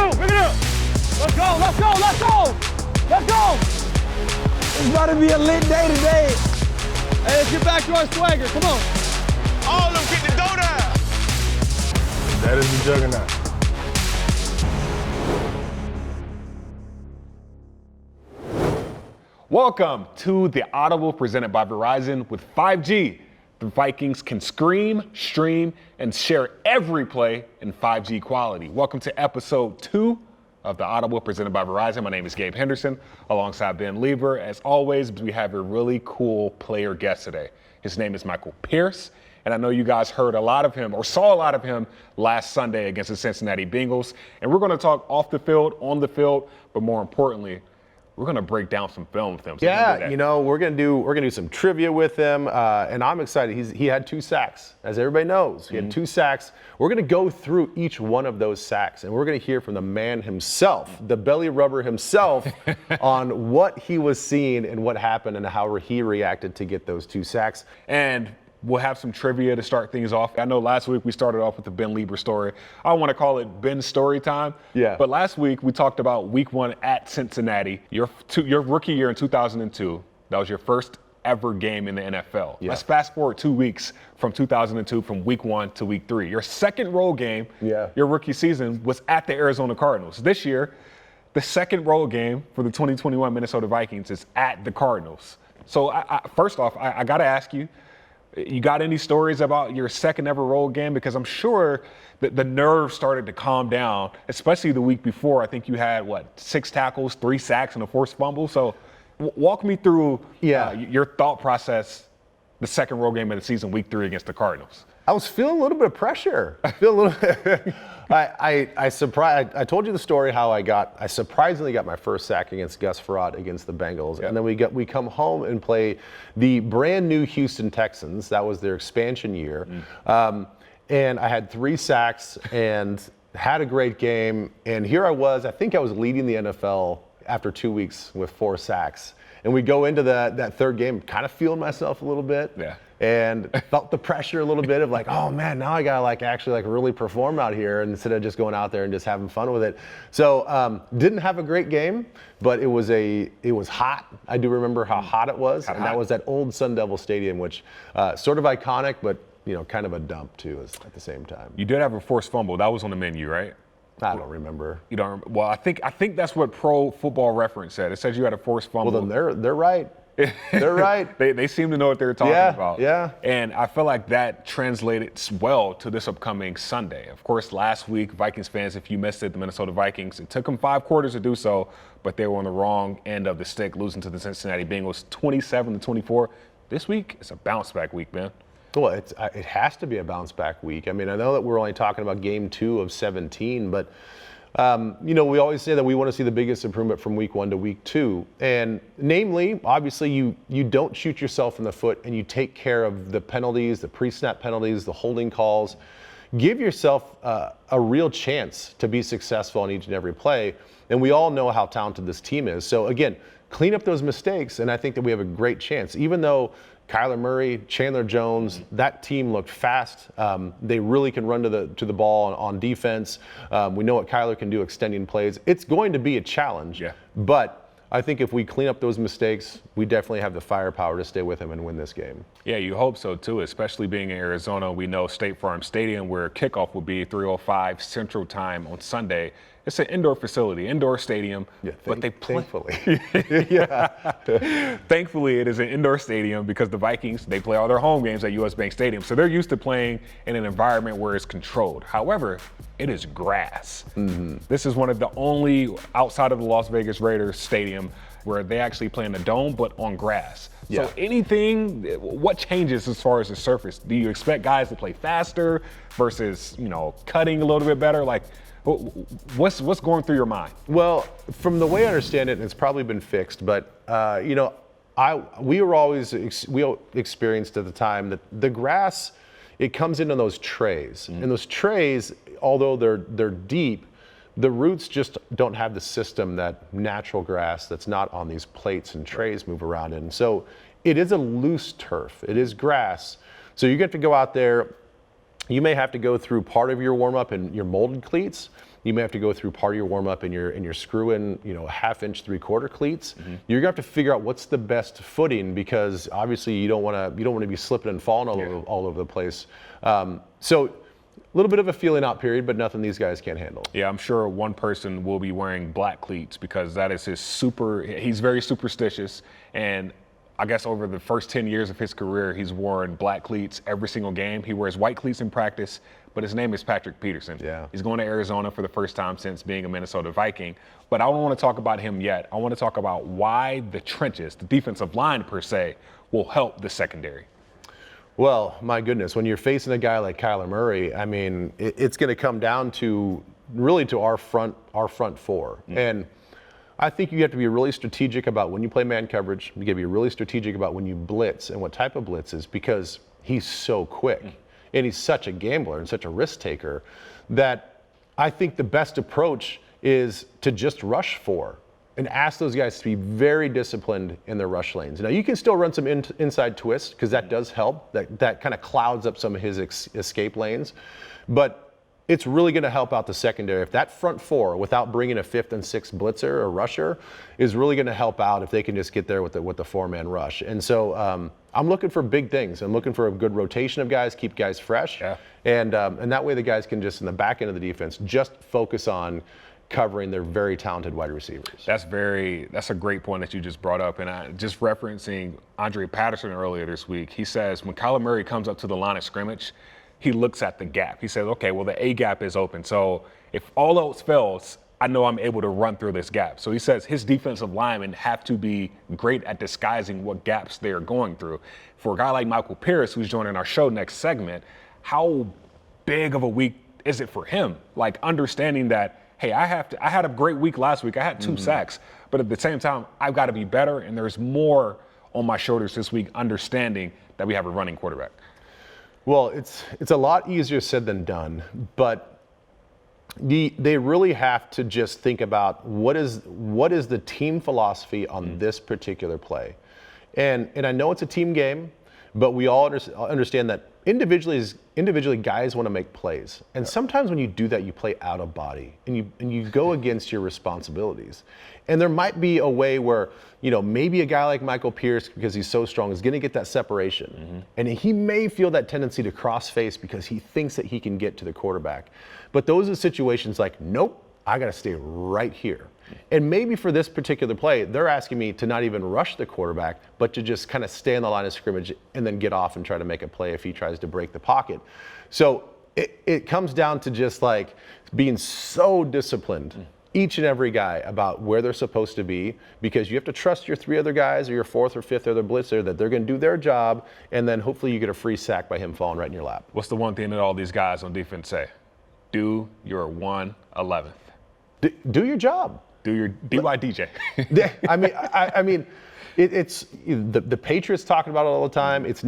go, bring it up. Let's go, let's go, let's go. Let's go. It's about to be a lit day today. Hey, let's get back to our swagger, come on. All of them get the dough down. That is the juggernaut. Welcome to the Audible presented by Verizon. With 5G, the Vikings can scream, stream, and share every play in 5G quality. Welcome to episode 2 of the Audible presented by Verizon. My name is Gabe Henderson, alongside Ben Leber. As always, we have a really cool player guest today. His name is Michael Pierce, and I know you guys heard a lot of him or saw a lot of him last Sunday against the Cincinnati Bengals. And we're going to talk off the field, on the field, but more importantly, we're going to break down some film with him. So yeah, you know, we're going to do some trivia with him, and I'm excited. He had 2 sacks, as everybody knows. He had 2 sacks. We're going to go through each one of those sacks, and we're going to hear from the man himself, the belly rubber himself, on what he was seeing and what happened and how he reacted to get those 2 sacks. And we'll have some trivia to start things off. I know last week we started off with the Ben Leber story. I don't want to call it Ben's story time. Yeah. But last week we talked about week 1 at Cincinnati, your rookie year in 2002. That was your first ever game in the NFL. Yeah. Let's fast forward 2 weeks from 2002, from week 1 to week 3. Your second road game, your rookie season, was at the Arizona Cardinals. This year, the second road game for the 2021 Minnesota Vikings is at the Cardinals. So first off, I got to ask you, you got any stories about your second ever road game? Because I'm sure that the nerves started to calm down, especially the week before. I think you had, 6 tackles, 3 sacks, and a forced fumble. So walk me through your thought process, the second road game of the season, week 3 against the Cardinals. I was feeling a little bit of pressure. I told you the story how I surprisingly got my first sack against Gus Frerotte against the Bengals. Yep. And then we come home and play the brand new Houston Texans. That was their expansion year. And I had 3 sacks and had a great game. And here I think I was leading the NFL after 2 weeks with 4 sacks. And we go into that third game kind of feeling myself a little bit. Yeah. And felt the pressure a little bit of oh man, now I gotta actually really perform out here instead of just going out there and just having fun with it. So didn't have a great game, but it was hot. I do remember how hot it was, and that was at old Sun Devil Stadium, which sort of iconic, but kind of a dump too at the same time. You did have a forced fumble. That was on the menu, right? I don't remember. You don't remember? Well, I think that's what Pro Football Reference said. It says you had a forced fumble. Well, then they're right. They're right. They seem to know what they're talking about. Yeah. And I feel like that translated well to this upcoming Sunday. Of course, last week, Vikings fans, if you missed it, the Minnesota Vikings, it took them 5 quarters to do so, but they were on the wrong end of the stick, losing to the Cincinnati Bengals 27-24. This week, it's a bounce back week, man. Well, it has to be a bounce back week. I mean, I know that we're only talking about game 2 of 17, but we always say that we want to see the biggest improvement from week 1 to week 2. And namely, obviously, you don't shoot yourself in the foot and you take care of the penalties, the pre-snap penalties, the holding calls. Give yourself a real chance to be successful on each and every play. And we all know how talented this team is. So again, clean up those mistakes, and I think that we have a great chance. Even though Kyler Murray, Chandler Jones, that team looked fast. They really can run to the ball on defense. We know what Kyler can do extending plays. It's going to be a challenge, but I think if we clean up those mistakes, we definitely have the firepower to stay with him and win this game. Yeah, you hope so too, especially being in Arizona. We know State Farm Stadium, where kickoff will be 3:05 Central Time on Sunday. It's an indoor facility, indoor stadium, but they play. Thankfully. Thankfully, it is an indoor stadium because the Vikings, they play all their home games at US Bank Stadium. So they're used to playing in an environment where it's controlled. However, it is grass. Mm-hmm. This is one of the only, outside of the Las Vegas Raiders stadium, where they actually play in a dome, but on grass. Yeah. So what changes as far as the surface? Do you expect guys to play faster versus, cutting a little bit better? What's going through your mind? Well, from the way I understand it, and it's probably been fixed, but we experienced at the time that the grass, it comes into those trays, and those trays, although they're deep, the roots just don't have the system that natural grass that's not on these plates and trays move around in. So it is a loose turf. It is grass. So you get to go out there. you may have to go through part of your warm-up in your molded cleats. You may have to go through part of your warm-up in your screw-in, half-inch, three-quarter cleats. You're gonna have to figure out what's the best footing, because obviously you don't want to be slipping and falling all over the place. So a little bit of a feeling out period, but nothing these guys can't handle. Yeah, I'm sure one person will be wearing black cleats because that is he's very superstitious, and I guess over the first 10 years of his career, he's worn black cleats every single game. He wears white cleats in practice, but his name is Patrick Peterson. Yeah. He's going to Arizona for the first time since being a Minnesota Viking. But I don't want to talk about him yet. I want to talk about why the trenches, the defensive line per se, will help the secondary. Well, my goodness, when you're facing a guy like Kyler Murray, I mean, it's going to come down to really to our front four. And I think you have to be really strategic about when you play man coverage. You got to be really strategic about when you blitz and what type of blitzes, because he's so quick and he's such a gambler and such a risk taker that I think the best approach is to just rush four and ask those guys to be very disciplined in their rush lanes. Now, you can still run some inside twists, because that does help. That kind of clouds up some of his escape lanes. But it's really going to help out the secondary. If that front four, without bringing a fifth and sixth blitzer or rusher, is really going to help out if they can just get there with the four-man rush. And so I'm looking for big things. I'm looking for a good rotation of guys, keep guys fresh. Yeah. And that way the guys can just, in the back end of the defense, just focus on covering their very talented wide receivers. That's a great point that you just brought up. And just referencing Andre Patterson earlier this week, he says when Kyler Murray comes up to the line of scrimmage, he looks at the gap. He says, okay, well, the A gap is open. So if all else fails, I know I'm able to run through this gap. So he says his defensive linemen have to be great at disguising what gaps they're going through. For a guy like Michael Pierce, who's joining our show next segment, how big of a week is it for him? Like understanding that, hey, I had a great week last week. I had 2 sacks, but at the same time, I've got to be better, and there's more on my shoulders this week, understanding that we have a running quarterback. Well, it's a lot easier said than done, but they really have to just think about what is the team philosophy on this particular play. And I know it's a team game, but we all understand that individually guys want to make plays. And sometimes when you do that, you play out of body and you go against your responsibilities. And there might be a way where, maybe a guy like Michael Pierce, because he's so strong, is going to get that separation. And he may feel that tendency to cross face because he thinks that he can get to the quarterback. But those are situations like, nope, I got to stay right here. And maybe for this particular play, they're asking me to not even rush the quarterback, but to just kind of stay on the line of scrimmage and then get off and try to make a play if he tries to break the pocket. So it comes down to just like being so disciplined, each and every guy, about where they're supposed to be, because you have to trust your 3 other guys or your 4th or 5th other blitzer that they're going to do their job, and then hopefully you get a free sack by him falling right in your lap. What's the one thing that all these guys on defense say? Do your 1/11th. Do your job. Do your DYDJ. I mean, it's the Patriots talking about it all the time. It's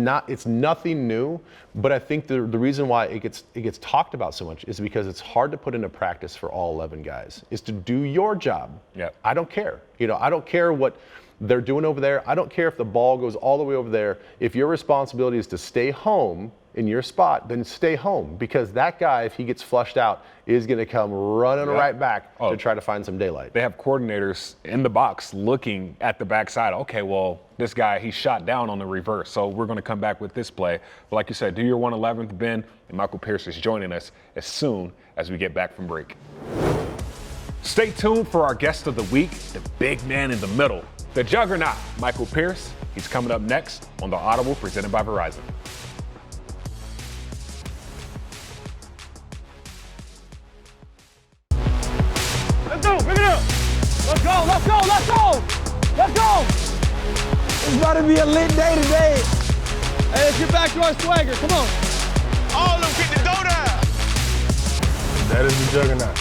nothing new, but I think the reason why it gets talked about so much is because it's hard to put into practice for all 11 guys. Is to do your job. Yeah. I don't care. I don't care what they're doing over there. I don't care if the ball goes all the way over there. If your responsibility is to stay home in your spot, then stay home, because that guy, if he gets flushed out, is going to come running right back to try to find some daylight. They have coordinators in the box looking at the backside. Okay, well, this guy, he shot down on the reverse, so we're going to come back with this play. But like you said, do your 1/11th, Ben, and Michael Pierce is joining us as soon as we get back from break. Stay tuned for our guest of the week, the big man in the middle, the juggernaut, Michael Pierce. He's coming up next on the Audible presented by Verizon. Let's go, bring it up. Let's go, let's go, let's go. Let's go. It's about to be a lit day today. Hey, let's get back to our swagger. Come on. All of them get the dough down. That is the juggernaut.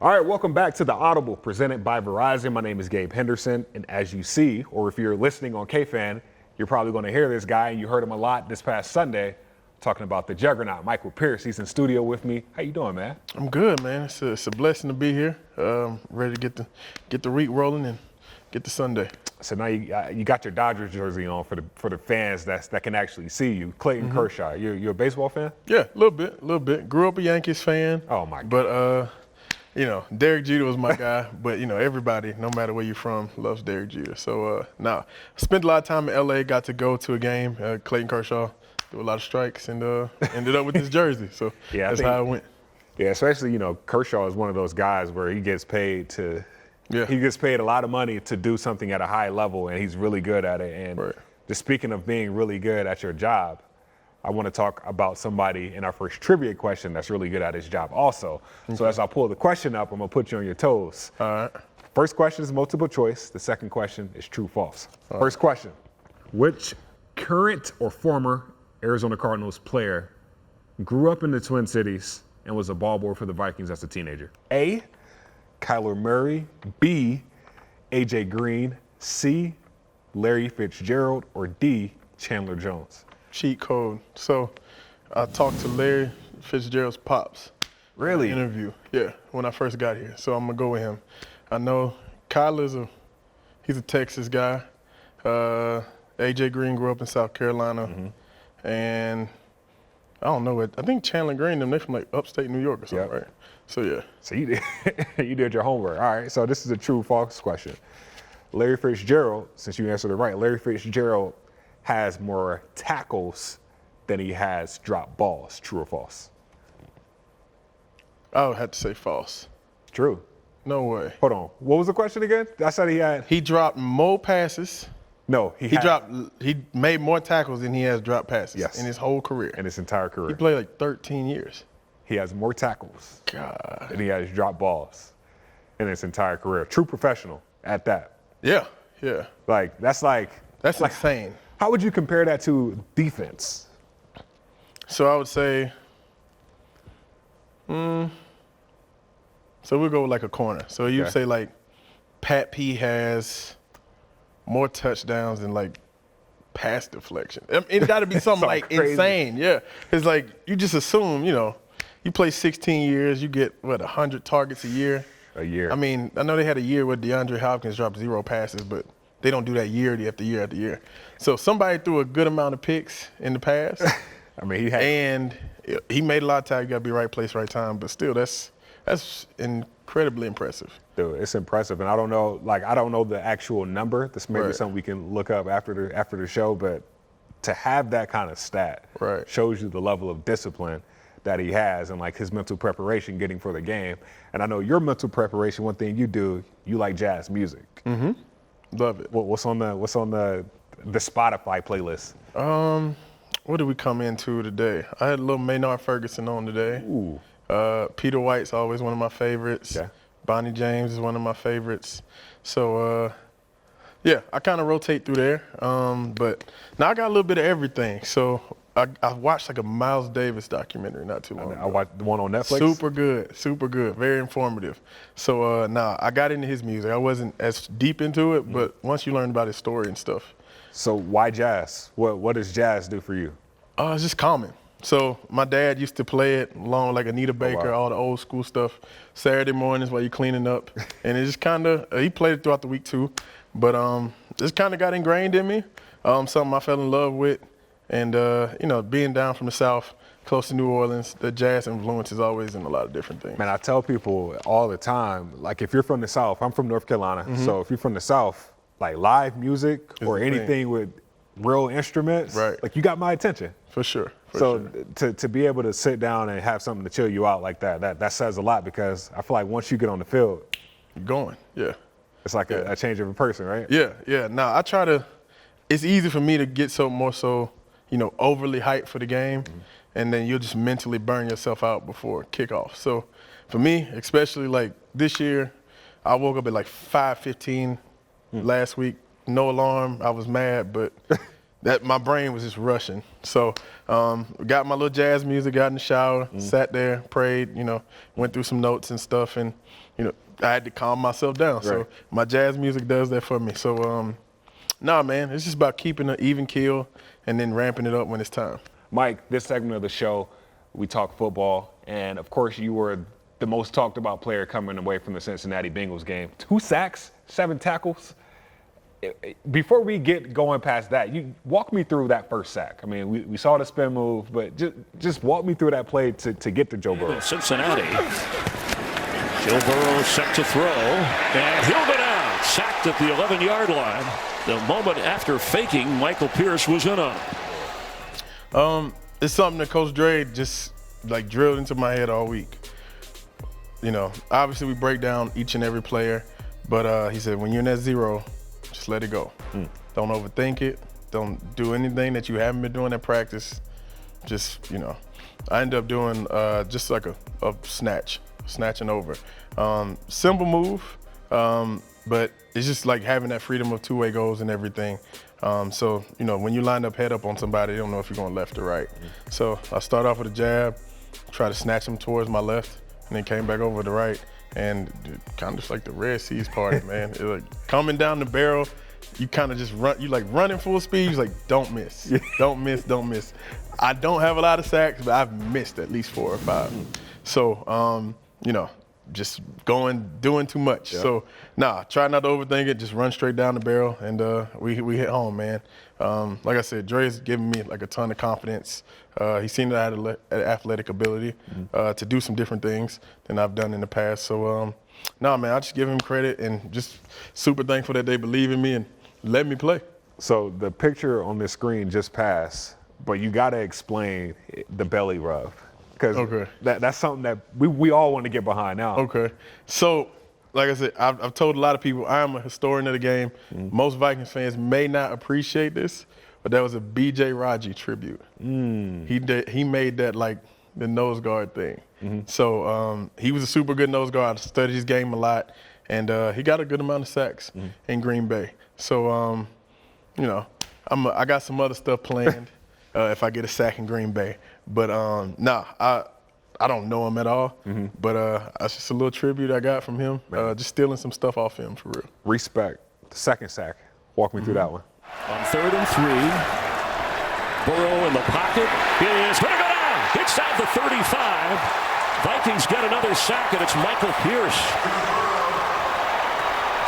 All right, welcome back to the Audible presented by Verizon. My name is Gabe Henderson, and as you see, or if you're listening on KFan, you're probably going to hear this guy, and you heard him a lot this past Sunday, talking about the juggernaut, Michael Pierce. He's in studio with me. How you doing, man? I'm good, man. It's a blessing to be here. Ready to get the week rolling and get to Sunday. So now you got your Dodgers jersey on for the fans that can actually see you. Clayton Kershaw, you're a baseball fan? Yeah, a little bit. Grew up a Yankees fan. Oh my God. But Derek Jeter was my guy. But everybody, no matter where you're from, loves Derek Jeter. So spent a lot of time in LA. Got to go to a game. Clayton Kershaw threw a lot of strikes and ended up with this jersey. So Yeah, that's how it went. Yeah, especially Kershaw is one of those guys where he gets paid he gets paid a lot of money to do something at a high level, and he's really good at it. And just speaking of being really good at your job, I want to talk about somebody in our first trivia question that's really good at his job also. Okay. So as I pull the question up, I'm going to put you on your toes. All right. First question is multiple choice. The second question is true, false. First question. Which current or former Arizona Cardinals player grew up in the Twin Cities and was a ball boy for the Vikings as a teenager? A, Kyler Murray. B, AJ Green. C, Larry Fitzgerald. Or D, Chandler Jones? Cheat code. So I talked to Larry Fitzgerald's pops. Really? Interview. Yeah, when I first got here. So I'm gonna go with him. I know Kyler's he's a Texas guy. AJ Green grew up in South Carolina. And I don't know I think Chandler Green, they're from like upstate New York or something, right? So yeah. So you did your homework. All right, so this is a true false question. Larry Fitzgerald, since you answered it right, Larry Fitzgerald has more tackles than he has drop balls. True or false? I would have to say false. True. No way. Hold on. What was the question again? I said he dropped more passes. No, he made more tackles than he has dropped passes in his whole career. In his entire career. He played like 13 years. He has more tackles God. than he has drop balls in his entire career. True professional at that. Yeah. That's insane. How would you compare that to defense? So I would say, so we'll go with like a corner. So you say like Pat P has more touchdowns than like pass deflection. It's got to be something like crazy. Insane. Yeah. It's like you just assume, you play 16 years, you get 100 targets a year. A year. I mean, I know they had a year where DeAndre Hopkins dropped 0 passes, but they don't do that year after year after year. So somebody threw a good amount of picks in the past. I mean, he made a lot of time. You got to be right place, right time. But still, that's incredibly impressive. Dude, it's impressive, and I don't know the actual number. This may be something we can look up after the show, but to have that kind of stat shows you the level of discipline that he has and like his mental preparation getting for the game. And I know your mental preparation, one thing you do, you like jazz music. Love it. What's on the Spotify playlist? What did we come into today? I had a little Maynard Ferguson on today. Ooh. Peter White's always one of my favorites. Yeah. Bonnie James is one of my favorites. So I kind of rotate through there. But now I got a little bit of everything. So I watched like a Miles Davis documentary not too long ago. I watched the one on Netflix. Super good, very informative. So I got into his music. I wasn't as deep into it, but once you learn about his story and stuff. So why jazz? What does jazz do for you? It's just calming. So my dad used to play it along with like Anita Baker, all the old school stuff, Saturday mornings while you're cleaning up. And it just kind of, he played it throughout the week too. But just kind of got ingrained in me, something I fell in love with. And, being down from the South, close to New Orleans, the jazz influence is always in a lot of different things. Man, I tell people all the time, like if you're from the South, I'm from North Carolina. So if you're from the South, like live music or anything with real instruments, like you got my attention. For sure. To be able to sit down and have something to chill you out like that says a lot, because I feel like once you get on the field, you're going, it's like a change of a person, right? Yeah. Now I try to, it's easy for me to get overly hyped for the game, and then you'll just mentally burn yourself out before kickoff. So for me, especially like this year, I woke up at like 5:15 last week, no alarm. I was mad, but that my brain was just rushing. So got my little jazz music, got in the shower, sat there, prayed, went through some notes and stuff, and I had to calm myself down. So my jazz music does that for me. So man, it's just about keeping an even keel and then ramping it up when it's time. Mike, this segment of the show, we talk football, and of course you were the most talked about player coming away from the Cincinnati Bengals game. 2 sacks, 7 tackles. before we get going past that, you walk me through that first sack. I mean, we saw the spin move, but just walk me through that play to get to Joe Burrow. Cincinnati. Joe Burrow set to throw, and he'll go down. Sacked at the 11-yard line. The moment after faking, Michael Pierce was in on it. It's something that Coach Dre just like drilled into my head all week. You know, obviously we break down each and every player, but he said when you're in that zero, just let it go. Don't overthink it. Don't do anything that you haven't been doing at practice. Just, you know, I ended up doing just like a snatching over. Simple move, but it's just like having that freedom of two-way goals and everything. So, you know, when you line up head up on somebody, you don't know if you're going left or right. So I start off with a jab, try to snatch him towards my left, and then came back over to the right. And kind of just like the Red Seas party, man. It like coming down the barrel, you kind of just run, you like running full speed, you're like, don't miss, don't miss, don't miss. I don't have a lot of sacks, but I've missed at least 4 or 5. So, you know, just doing too much. So, try not to overthink it. Just run straight down the barrel, and we hit home, man. Like I said, Dre's given me like a ton of confidence. He's seen that I had an athletic ability to do some different things than I've done in the past. So, man, I just give him credit and just super thankful that they believe in me and let me play. So the picture on the screen just passed, but you got to explain the belly rub. Because that's something that we all want to get behind now. Okay. So, like I said, I've told a lot of people I am a historian of the game. Most Vikings fans may not appreciate this, but that was a B.J. Raji tribute. He made that like the nose guard thing. So he was a super good nose guard. I studied his game a lot, and he got a good amount of sacks in Green Bay. So, you know, I got some other stuff planned if I get a sack in Green Bay. But I don't know him at all. But it's just a little tribute I got from him. Just stealing some stuff off him for real. Respect. The second sack. Walk me through that one. On 3rd and 3, Burrow in the pocket. He is going to go down. Hits out the 35. Vikings get another sack, and it's Michael Pierce,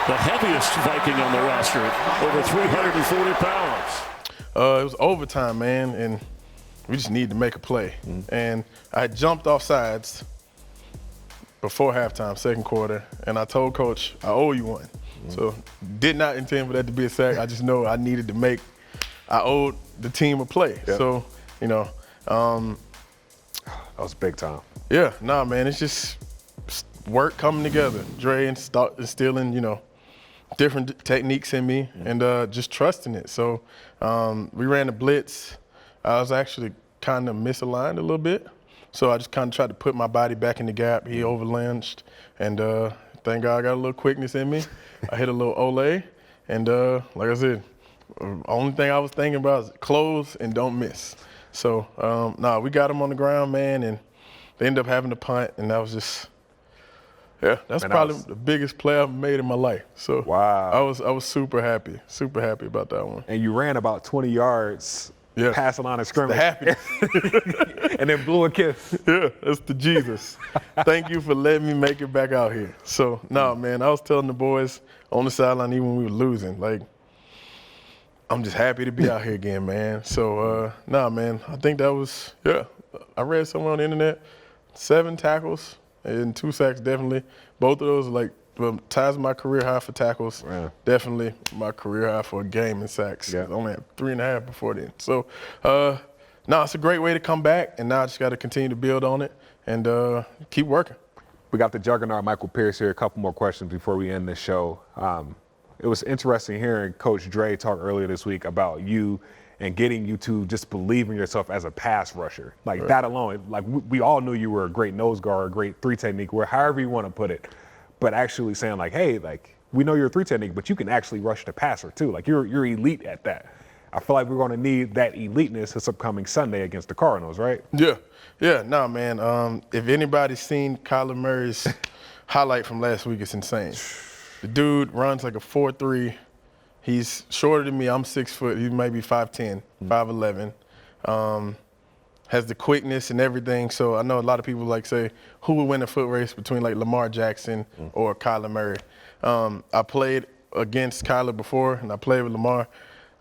the heaviest Viking on the roster, over 340 pounds. It was overtime, man, and we just needed to make a play. And I had jumped off sides before halftime, second quarter, and I told Coach, I owe you one. So did not intend for that to be a sack. I just know I owed the team a play. So, you know. That was big time. Yeah, man, it's just work coming together. Dre instilling, you know, different techniques in me and just trusting it. So we ran a blitz. I was actually kind of misaligned a little bit. So I just kind of tried to put my body back in the gap. He overlunged, and thank God I got a little quickness in me. I hit a little ole, and like I said, only thing I was thinking about is close and don't miss. So, we got him on the ground, man, and they ended up having to punt, and that was just, that's probably the biggest play I've made in my life. So wow. I was super happy about that one. And you ran about 20 yards past the line of scrimmage. The happiness. And then blew a kiss. Yeah, that's the Jesus. Thank you for letting me make it back out here. So, man, I was telling the boys on the sideline even when we were losing, like, I'm just happy to be out here again, man. So, man, I think that was, I read somewhere on the internet, 7 tackles and 2 sacks, definitely. Both of those, like, ties my career high for tackles. Yeah. Definitely my career high for a game in sacks. I only had 3.5 before then. So, it's a great way to come back, and now I just got to continue to build on it and keep working. We got the juggernaut Michael Pierce here. A couple more questions before we end this show. It was interesting hearing Coach Dre talk earlier this week about you and getting you to just believe in yourself as a pass rusher. Like that alone, like we all knew you were a great nose guard, a great 3 technique, however you want to put it. But actually saying like, hey, like we know you're a 3 technique, but you can actually rush the passer too. Like you're elite at that. I feel like we're going to need that eliteness this upcoming Sunday against the Cardinals, right? Yeah, man. If anybody's seen Kyler Murray's highlight from last week, it's insane. The dude runs like a 4.3. He's shorter than me. I'm 6 foot. He might be 5'10", 5'11". Has the quickness and everything. So I know a lot of people like say, who would win a foot race between like Lamar Jackson or Kyler Murray? I played against Kyler before, and I played with Lamar.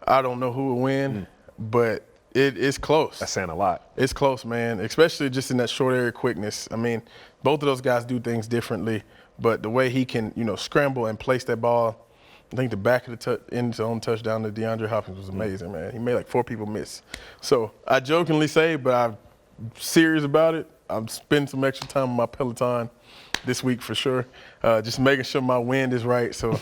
I don't know who will win, but it's close. That's saying a lot. It's close, man, especially just in that short area quickness. I mean, both of those guys do things differently, but the way he can, scramble and place that ball, I think the back of the end zone touchdown to DeAndre Hopkins was amazing, man. He made like 4 people miss. So I jokingly say, but I'm serious about it. I'm spending some extra time on my Peloton this week for sure, just making sure my wind is right. So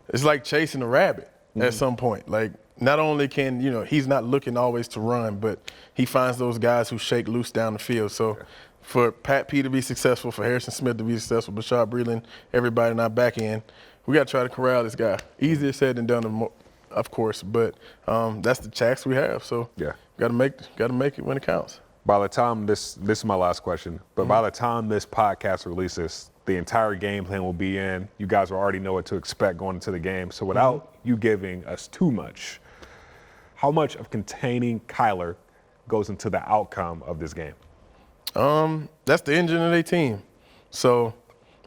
it's like chasing a rabbit at some point. Like, not only can, he's not looking always to run, but he finds those guys who shake loose down the field. So for Pat P to be successful, for Harrison Smith to be successful, Bashad Breeland, everybody in our back end, we got to try to corral this guy. Easier said than done, of course, but that's the task we have. So got to make it when it counts. By the time this is my last question, but by the time this podcast releases, the entire game plan will be in. You guys will already know what to expect going into the game. So without you giving us too much, how much of containing Kyler goes into the outcome of this game? That's the engine of their team. So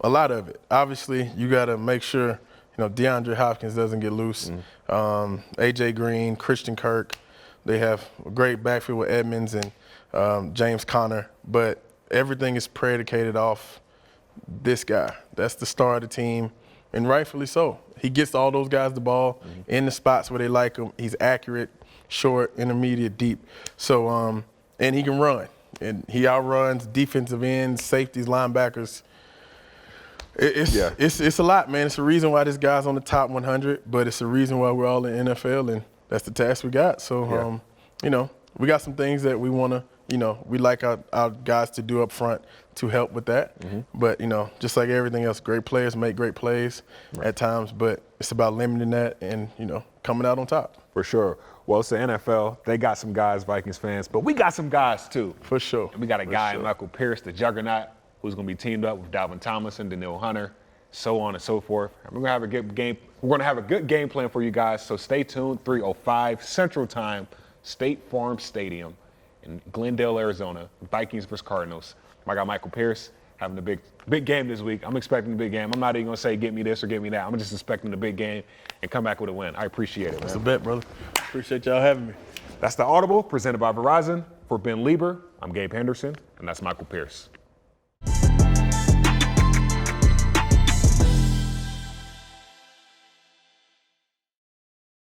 a lot of it. Obviously, you got to make sure, DeAndre Hopkins doesn't get loose. A.J. Green, Christian Kirk. They have a great backfield with Edmonds and James Conner. But everything is predicated off this guy. That's the star of the team, and rightfully so. He gets all those guys the ball in the spots where they like him. He's accurate, short, intermediate, deep. So, and he can run. And he outruns defensive ends, safeties, linebackers. It's a lot, man. It's the reason why this guy's on the top 100, but it's the reason why we're all in the NFL, and that's the task we got. So, we got some things that we want to, we like our guys to do up front to help with that. But, just like everything else, great players make great plays at times, but it's about limiting that and, coming out on top. For sure. Well, it's the NFL. They got some guys, Vikings fans, but we got some guys too. For sure. And we got a guy, Michael Pierce, the juggernaut, who's going to be teamed up with Dalvin Tomlinson, Danielle Hunter, so on and so forth. And we're going to have a good game. We're going to have a good game plan for you guys. So stay tuned. 3:05 Central Time, State Farm Stadium in Glendale, Arizona. Vikings versus Cardinals. I got Michael Pierce having a big game this week. I'm expecting a big game. I'm not even going to say get me this or get me that. I'm just expecting a big game and come back with a win. I appreciate it, man. That's a bet, brother. Appreciate y'all having me. That's the Audible presented by Verizon. For Ben Leber, I'm Gabe Henderson, and that's Michael Pierce.